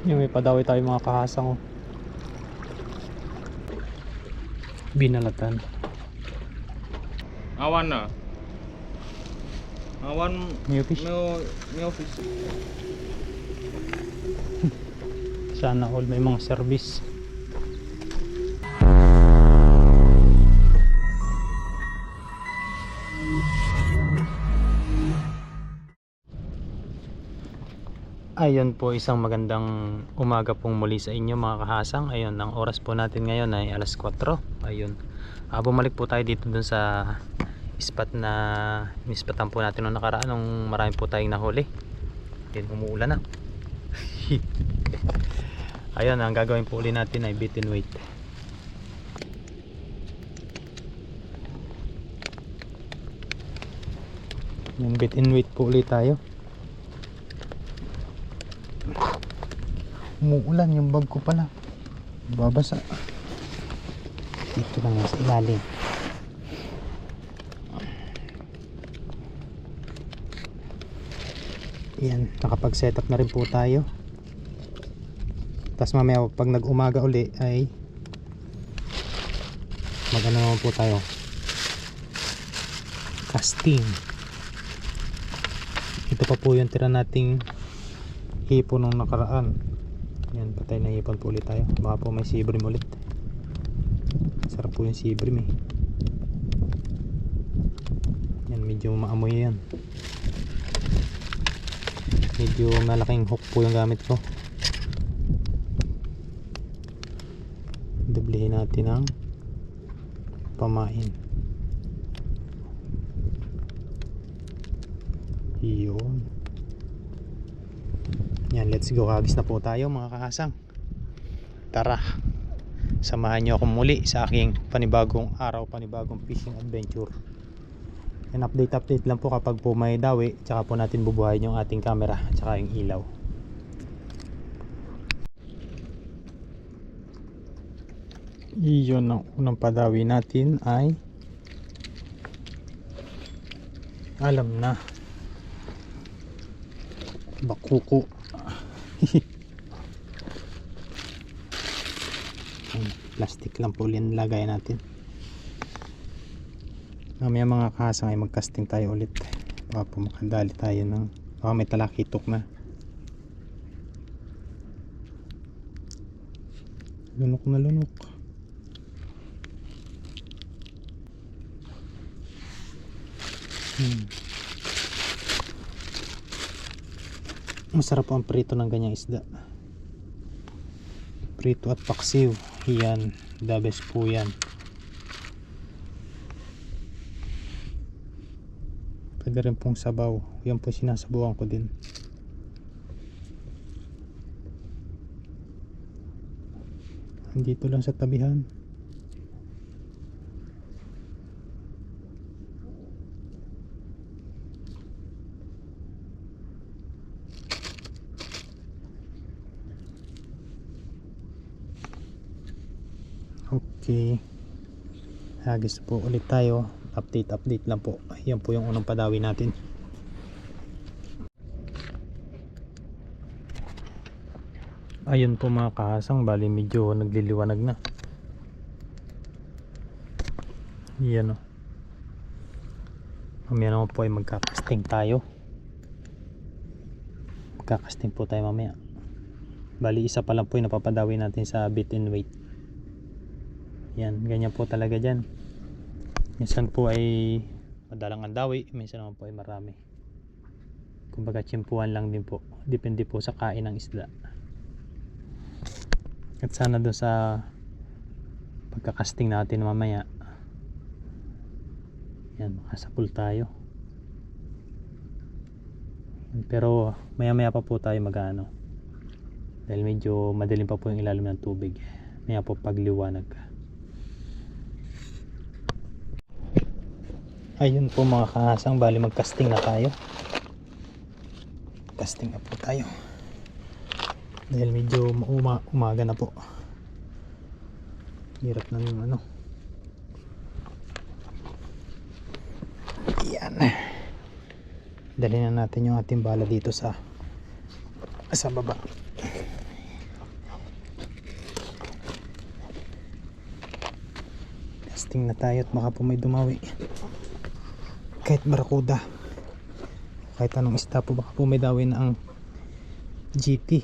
Yung may padawi tayo mga kahasang, oh. Binalatan. Awan na. Awan New fish. New fish. Sana all may mga service. Ayun po, isang magandang umaga pong muli sa inyo mga kahasang. Ayun, ang oras po natin ngayon ay alas 4. Ayun, bumalik po tayo dito dun sa spot na nispatan po natin nung nakaraan, nung marami po tayong nahuli. Ayun, umuulan na. Ayun, ang gagawin po uli natin ay bait and wait. Yung bait and wait po ulit tayo. Umuulan, yung bag ko pala babasa. Dito lang sa ilalim. Yan, nakapag setup na rin po tayo. Tapos mamaya pag nag-umaga uli ay mag-ano naman po tayo, casting. Ito pa po yung tira nating hipon nung nakaraan. Yan, patay na hipon po ulit tayo. Baka po may sibrim ulit. Sarap po yung sibrim eh. Yan, medyo maamoy yan. Medyo malaking hook po yung gamit ko. Doblehin natin ang pamain. Yun. Yan, let's go. Hagis na po tayo mga kahasang. Tara, samahan nyo ako muli sa aking panibagong araw, panibagong fishing adventure. Yan, update lang po kapag po may dawi. Tsaka po natin bubuhayin yung ating camera tsaka yung ilaw. Iyon, ang unang padawi natin ay alam na, bakuko. Plastic lang po ulit lagay natin. Mamaya mga kahasang ay mag-casting tayo ulit. Baka po makadali tayo ng, baka may talakitok na. Lunok na lunok. Masarap po ang prito ng ganyang isda. Prito at paksiw, yan, the best po yan. Pwede rin pong sabaw, yan po sinasabawan ko din. Dito lang sa tabihan. Okay, hagis po ulit tayo. Update lang po. Yan po yung unang padawi natin. Ayun po mga kahasang, bali medyo nagliliwanag na. Yan o. Mamaya naman po ay magkakasting tayo. Magkakasting po tayo mamaya. Bali isa pa lang po yung napapadawi natin sa bait and wait. Yan, ganyan po talaga dyan. Minsan po ay madalang ang dawi, minsan naman po ay marami. Kumbaga tsimpuhan lang din po. Depende po sa kain ng isda. At sana doon sa pagkakasting natin mamaya, yan, makasapul tayo. Pero maya maya pa po tayo mag-ano, dahil medyo madilim pa po yung ilalim ng tubig. Maya po pagliwanag. Ayun po mga kahasang, bali mag-casting na tayo. Casting na po tayo. Dahil medyo umaga na po. Hirap na yung ano. Yan. Dali na natin yung ating bala dito sa baba. casting na tayo at baka po may dumawi. Kahit barakuda, kahit anong isda po, baka po may dawi na ang GT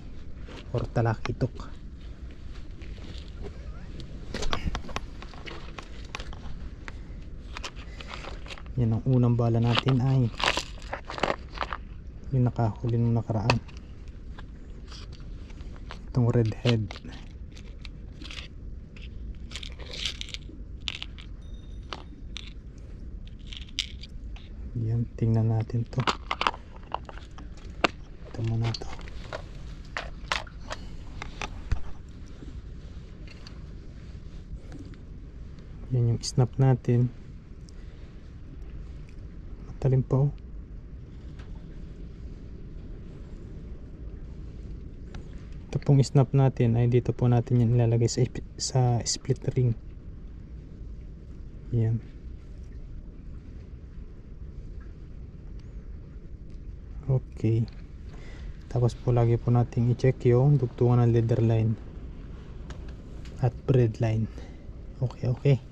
or talakitok. Yan ang unang bala natin ay yung nakahuli nung nakaraan, itong redhead. Yan, tingnan natin to. Ito muna to. Yan yung snap natin. Matalim pa oh. Ito pong snap natin ay dito po natin yan ilalagay sa split ring. Yan. Okay. Tapos po lagi po natin i-check yung dugtungan ng leader line at bread line. Okay.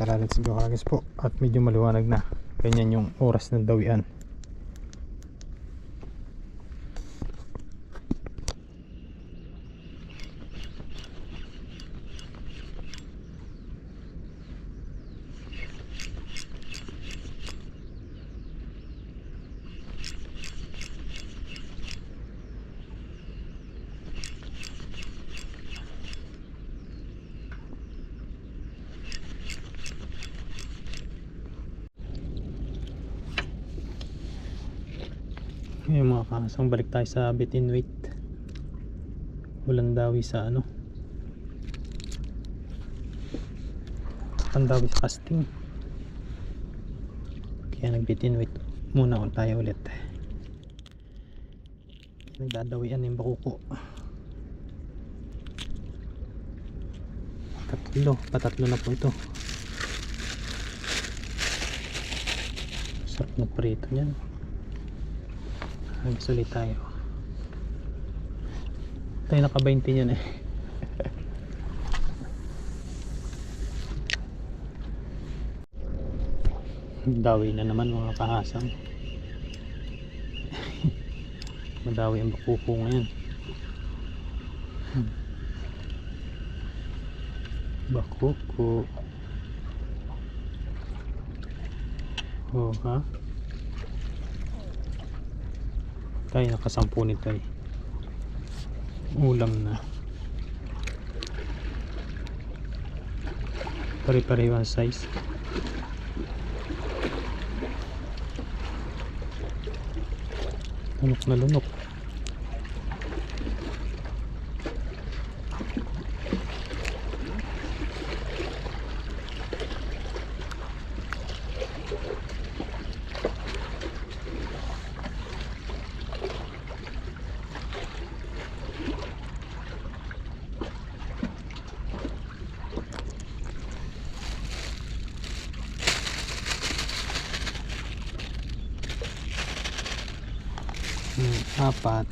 Tara, let's go guys po. At medyo maliwanag na. Ganyan yung oras ng dawian. Ngayon mga kasang, balik tayo sa bit in weight. Walang dawi sa ano, walang dawi sa casting, kaya nag bit in weight muna tayo ulit. Nagdadawian yung bakuko. Patatlo na po ito. Sarap na prito niyan. Nagsulit tayo. Tayo naka 20 yan eh. Dawi na naman mga kahasang. Madawi ang bakuko ngayon. Bakuko. Oh ha? Tayo nakasampu nito eh. Ulam na. Pare-pareho ang size. Lunok na lunok. Apat.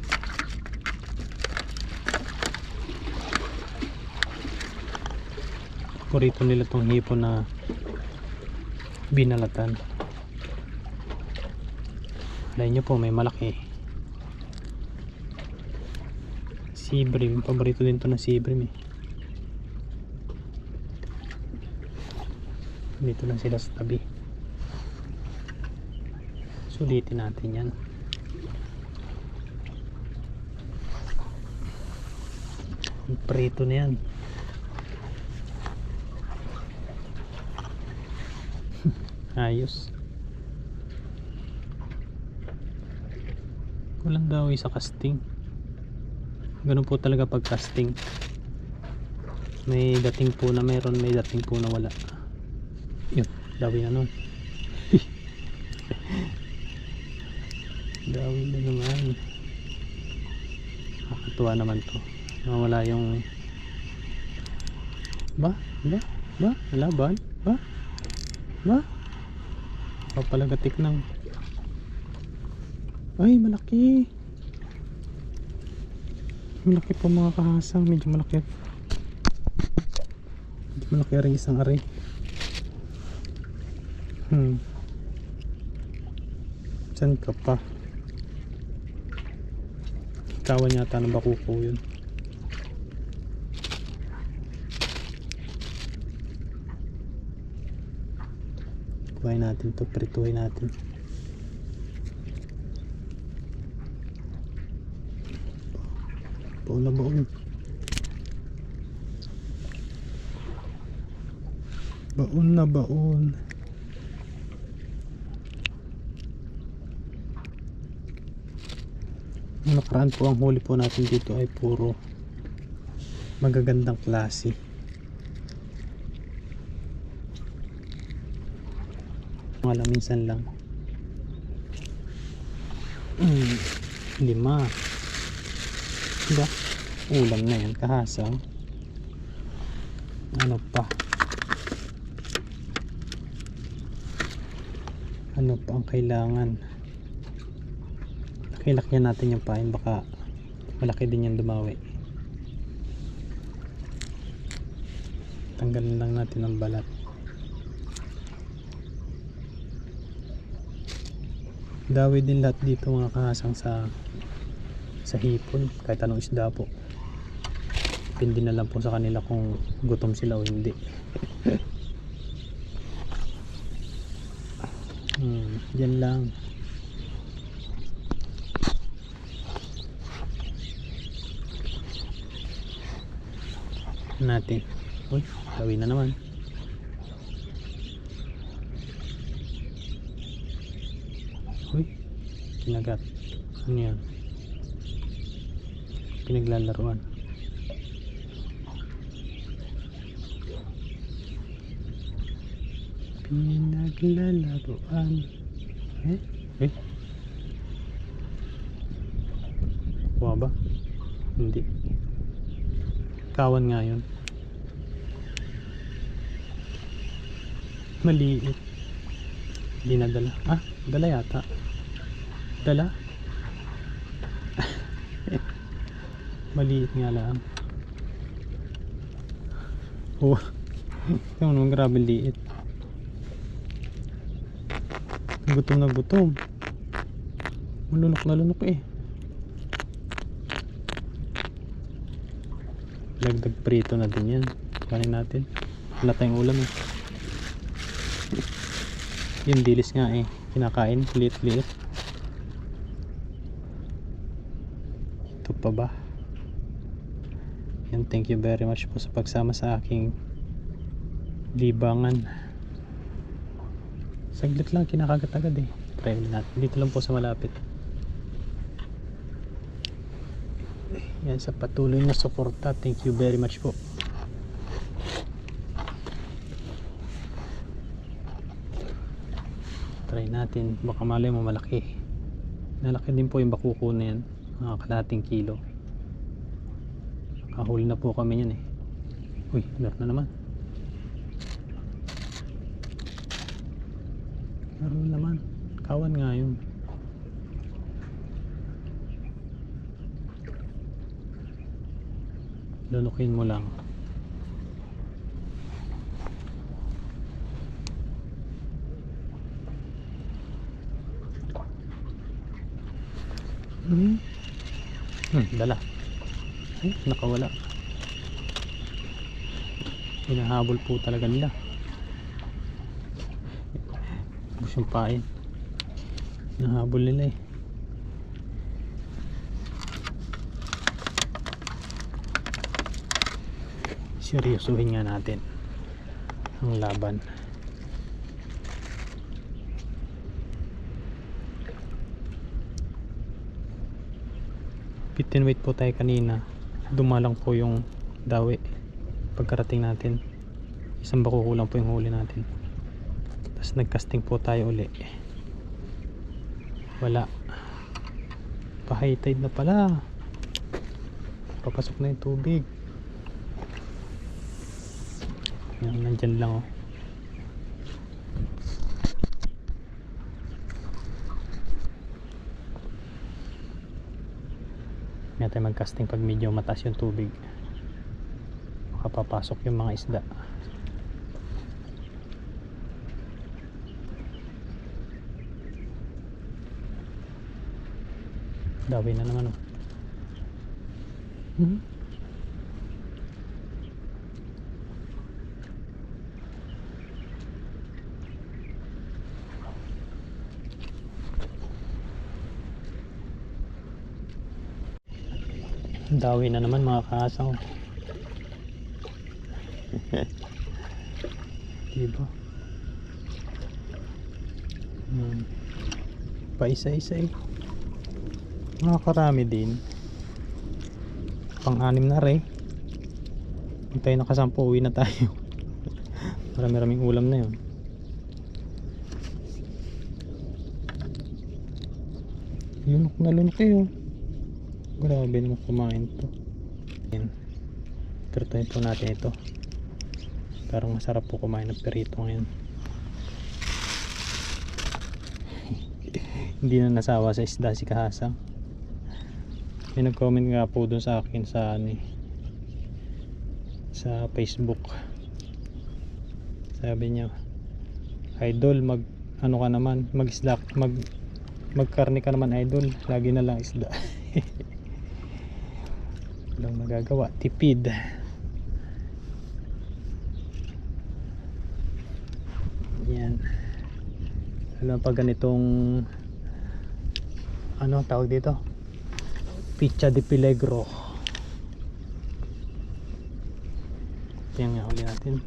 Paborito nila tong hipon na binalatan. Alay nyo po, may malaki. Sea bream. Paborito din to na sea bream eh. Dito lang sila sa tabi. Sulitin natin yan. Prito na yan. Ayos. Walang dawi sa casting. Ganun po talaga pag casting. May dating po na meron, may dating po na wala. Yun, dawi na nun. Dawi na naman. Nakakatuwa naman to. Wala yung laban papalagatik ng ay malaki po mga kahasang. Medyo malaki rin isang aray. Saan ka pa? Kawan yata ng bakuko yun. Kuhain natin to, prituhin natin. Baon na baon. Baon na baon. Ang nakaraan po, ang huli po natin dito ay puro magagandang klase. Mga minsan lang. 5. Diba? Ulam na yan, kahasang. Ano pa? Ano pa ang kailangan? Lakyan natin yung pain, baka malaki din yung dumawi. Tanggalin lang natin ang balat. Dawi din lahat dito mga kahasang sa hipon, kahit anong isda po. Depende na lang po sa kanila kung gutom sila o hindi. Yan lang. Natin. Uy, dawi na naman. Uy, kinagat. Ano yan? Pinaglalaruan. Pinaglalaruan. Kuha ba? Hindi. Kawan nga yun. Maliit. Hindi na dala. Dala yata. Dala? Maliit nga lang. Oh. Yung nung grabe liit. Gutom na gutom. Malunok na lunok eh. Lagdag prito na din yan. Kanin natin. Wala tayong ulam eh. Yung dilis nga eh. Kinakain. Liit-liit. Ito pa ba? Yan, thank you very much po sa pagsama sa aking libangan. Saglit lang, kinakagat agad eh. Try natin. Dito lang po sa malapit. Yan, sa patuloy na suporta. Thank you very much po. Try natin. Baka malay mo malaki. Nalaki din po yung bakuko na yan. Mga kalahating kilo. Kahuli na po kami yan eh. Uy, meron na naman. Meron naman. Kawan nga yun. Lunukin mo lang. Dala. Ay, nakawala. Hinahabol po talaga nila. Bus yung pain. Hinahabol nila eh. Seryosohin nga natin ang laban. Pit and wait po tayo kanina. Dumalang po yung dawi. Pagkarating natin, isang bakuko lang po yung huli natin. Tapos nagcasting po tayo uli. Wala. Pa-high tide na pala. Papasok na yung tubig. Yan, nandyan lang oh. Hindi tayo mag-casting pag medyo mataas yung tubig. Makapapasok yung mga isda. Dawi na naman oh. Dawi na naman mga kaasang. Diba? Pa isa-isa eh. Nakakarami din. Pang-anim na rin. Hintay na kasampu, uwi na tayo. Marami-raming ulam na yun. Lunok na lunok eh. Grabe naman kumain to. Yan. Pirtuhin po natin ito. Parang masarap po kumain ng perito ngayon. Hindi na nasawa sa isda si Kahasang. May nag-comment nga po dun sa akin sa sa Facebook. Sabi niya, idol, ano ka naman, magkarne ka naman idol, lagi na lang isda. Walang magagawa, tipid. Yan. Alam pa ganitong ano tawag dito? Pizza de Peligro. Yan nga, uli natin.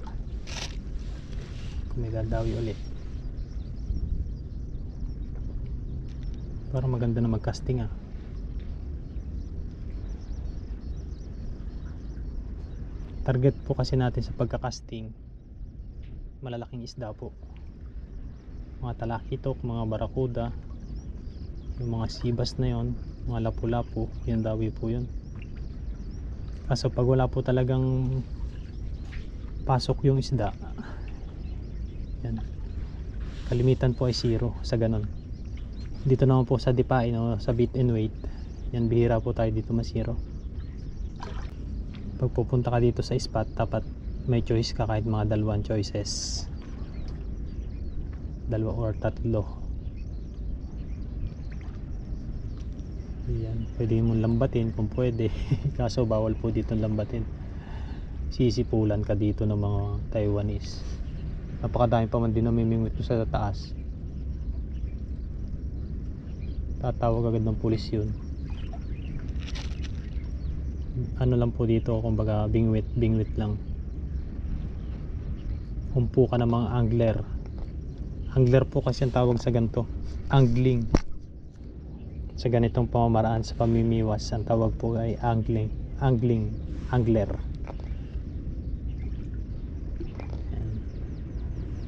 Kung may gadawi ulit. Parang maganda na mag-casting ah. Target po kasi natin sa pagka-casting malalaking isda po. Mga talakitok, mga barakuda, yung mga sibas na yon, mga lapu-lapu, yan dawi po yun. Kaso pag wala po talagang pasok yung isda, yan, kalimitan po ay 0 sa ganon. Dito naman po sa dipain o sa bit and weight, yan bihira po tayo dito mas 0. Pag pupunta ka dito sa spot, dapat may choice ka kahit mga 2 choices, 2 or 3. Yan, pwede mong lambatin kung pwede. Kaso bawal po dito lambatin, sisipulan ka dito ng mga Taiwanese. Napakadami pa man din namimingwit sa taas. Tatawag agad ng pulis yun. Ano lang po dito, kumbaga bingwit lang. Humpo ka ng mga angler. Angler po kasi ang tawag sa ganito, angling. Sa ganitong pamamaraan sa pamimiwas, ang tawag po ay angler. Yan.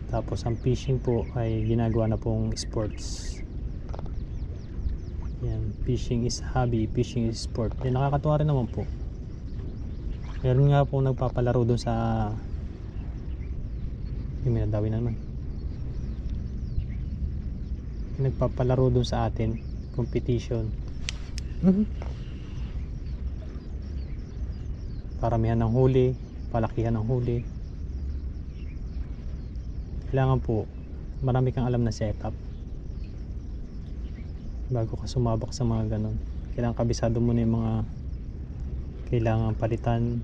Tapos ang fishing po ay ginagawa na pong sports. Yan, fishing is hobby, fishing is sport. Yan, nakakatuwa rin naman po. Meron nga po nagpapalaro doon sa may nadawi na naman. Nagpapalaro doon sa atin, competition. Paramihan ng huli, palakihan ng huli. Kailangan po marami kang alam na setup bago ka sumabak sa mga ganon. Kailangan kabisado mo na yung mga kailangan palitan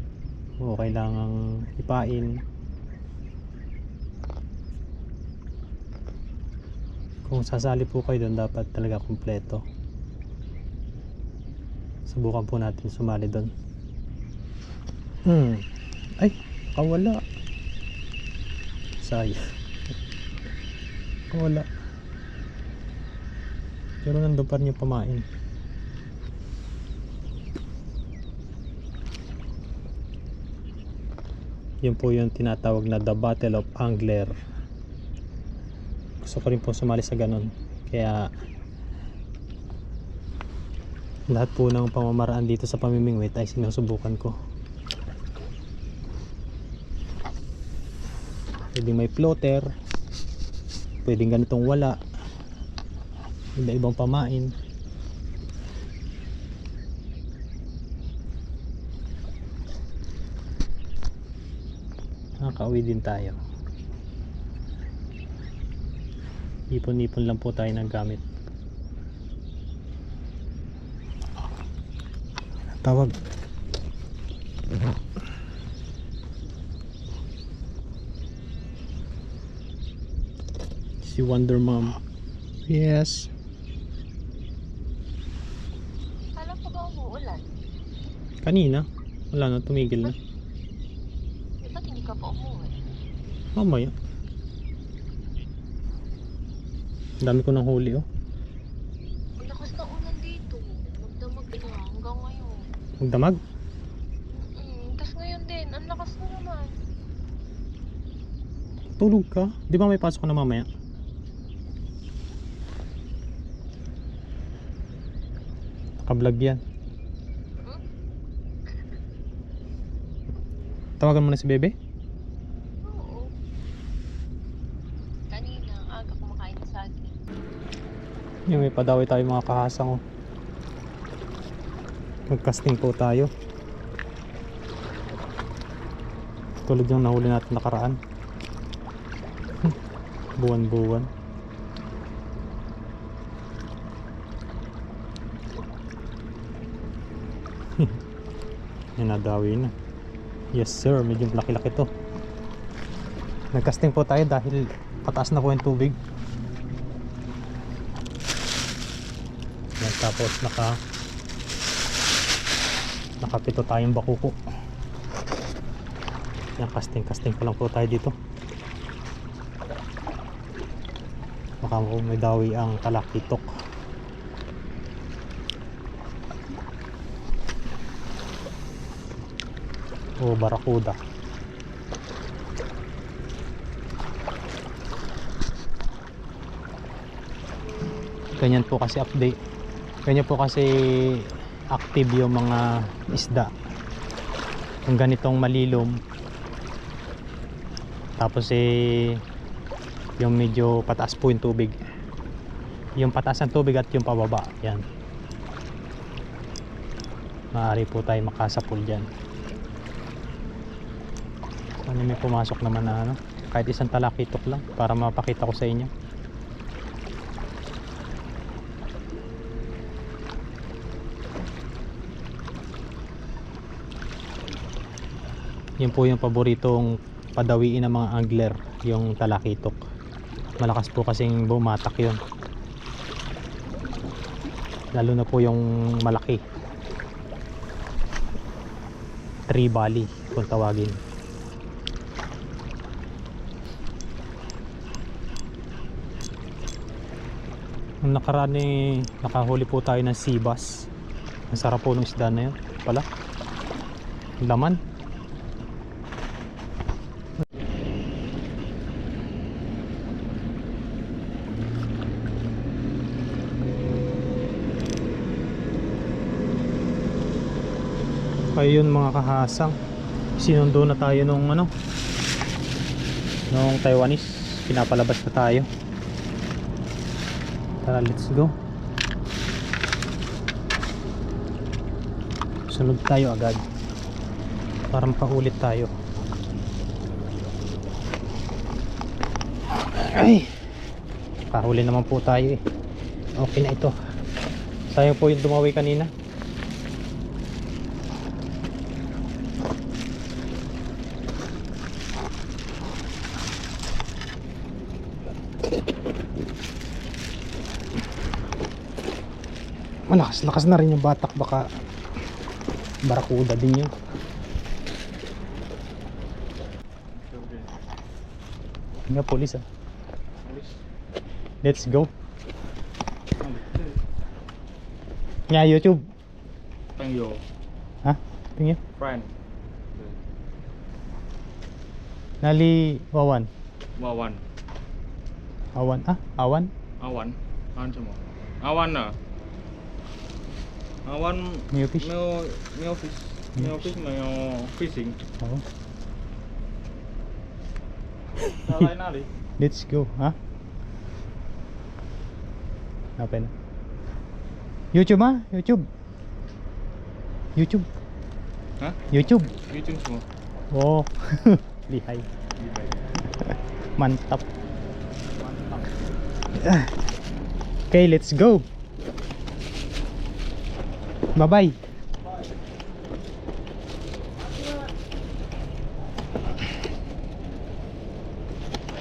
o kailangan ipain. Kung sasali po kayo doon, dapat talaga kumpleto. Subukan po natin sumali doon. Ay, kawala. Sayang. Kawala. Pero nandun pa rin yung pamain. Yun po yung tinatawag na the Battle of Angler. Gusto ko rin po sumali sa ganon. Kaya lahat po ng pamamaraan dito sa pamimingwit ay sinusubukan ko. Pwedeng may floater, pwedeng ganitong wala, ibang pamain. Nakauwi din tayo. Ipon-ipon lang po tayo ng gamit. Tawag. Si Wonder Mom. Yes. Alam ko ba umuulan? Kanina. Wala na, tumigil na. Ba't hindi ka pa umuwi? Mamaya. Ang dami ko ng huli oh. Ang lakas ng ulan dito. Magdamag na hanggang ngayon. Magdamag. Tapos ngayon din, ang lakas na naman. Tulog ka. Di ba may pasok ka na mamaya? Nakablog yan. Tawagan mo na si Bebe. Oo. Kanina, ang aga kumakain ng saging. Yung may padawi tayo mga kahasang oh. Mag-casting po tayo. Tulad yung nahuli natin nakaraan. Buwan-buwan. Yan nadawi na. Yes sir, medyo laki-laki to. Nag-casting po tayo dahil pataas na po yung tubig. Yan, tapos nakapito tayong bakuko. Yan, casting pa lang po tayo dito. Baka may dawi ang talakitok. O barakuda. Ganyan po kasi update. Ganyan po kasi active yung mga isda. Kung ganitong malilom. Tapos yung medyo pataas po yung tubig. Yung pataas ng tubig at yung pababa. Yan. Maaari po tayo makasapul dyan. Ano may pumasok naman na ano, kahit isang talakitok lang para mapakita ko sa inyo. Yun po yung paboritong padawiin ng mga angler, yung talakitok. Malakas po kasing bumatak yun, lalo na po yung malaki. Tree bali kung tawagin. Nung nakaraan nakahuli po tayo ng sea bass. Ang sarap po ng isda na yun pala. Laman. Kaya yun mga kahasang, sinundo na tayo nung Taiwanese. Pinapalabas na tayo. Tara, let's go. Sunod tayo agad para makaulit tayo. Ay, kahuli naman po tayo eh. Okay na ito. Sayang po yung dumawi kanina. Malakas-lakas na rin yung batak, baka barakuda din yun. Nga police ah. Let's go. Nga YouTube. Pangyo. Ha? Tingin. Friend. Nali wawan. Wawan. Awan ah? Awan? Awan. Awan semua. Awan na. Awan. Mayo fish? Mayo fish. Mayo fish. Mayo fishing. Oo. Nalay nali. Let's go. Ha? Apa na? YouTube ah? YouTube. YouTube. Hah? YouTube. YouTube semua. Oh. Lihay. Mantap. Okay, let's go. Bye-bye.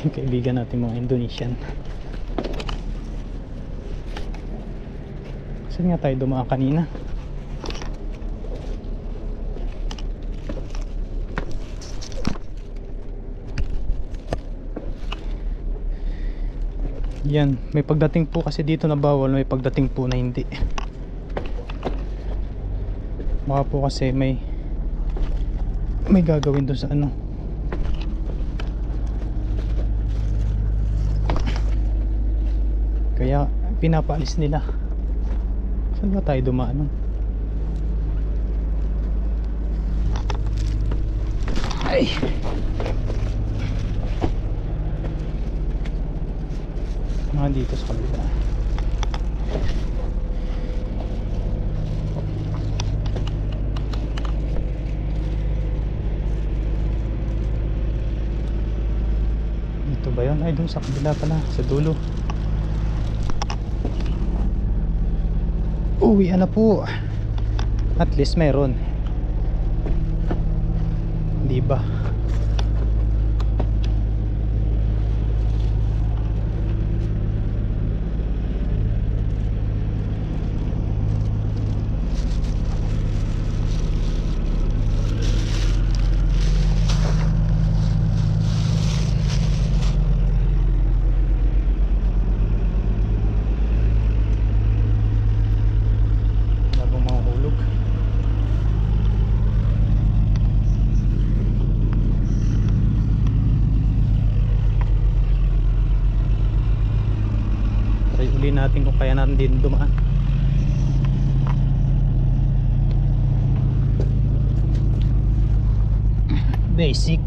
Yung kaibigan natin mga Indonesian. Saan nga tayo dumaan kanina? Yan, may pagdating po kasi dito na bawal, may pagdating po na hindi. Baka po kasi may gagawin doon sa ano. Kaya pinapaalis nila. Saan ba tayo dumaan? Ay! Dito sa kabila. Dito ba yun? Ay, dun sa kabila pala, sa dulo. Uwi na po. At least mayroon. Di ba? Uli natin kung kaya natin din dumaan. Basic.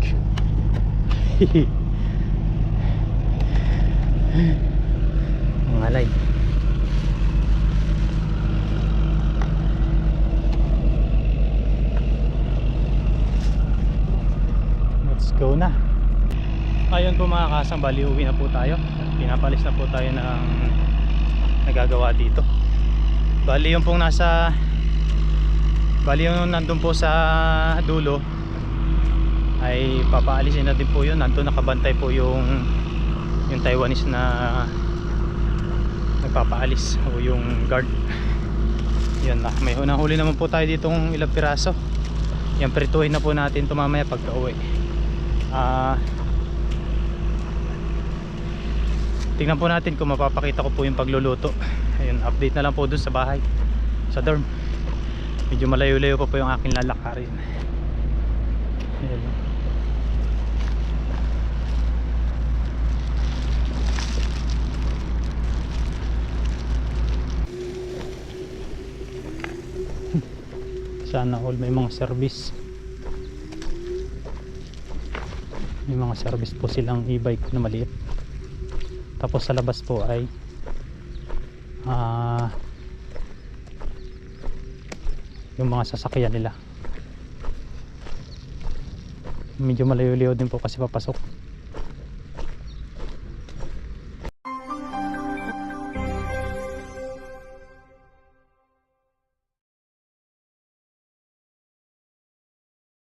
Mangalay. Let's go na. Ayun po mga kasang, bali uwi na po tayo. Pinapalis na po tayo ng nagagawa dito. Bali yung pong yung nandun po sa dulo ay papaalisin na din po yun. Nandun nakabantay po yung Taiwanese na nagpapaalis o yung guard. Yan na, may nahuli naman po tayo ditong ilang piraso. Yan, prituhin na po natin ito mamaya pagka uwi. Tingnan po natin kung mapapakita ko po yung pagluluto. Ayun, update na lang po dun sa bahay, sa dorm. Medyo malayo-layo pa po yung aking lalakarin. Ayun. Sana all may mga service. May mga service po silang e-bike na maliit. Tapos sa labas po ay yung mga sasakyan nila. Medyo malayo-layo din po kasi papasok.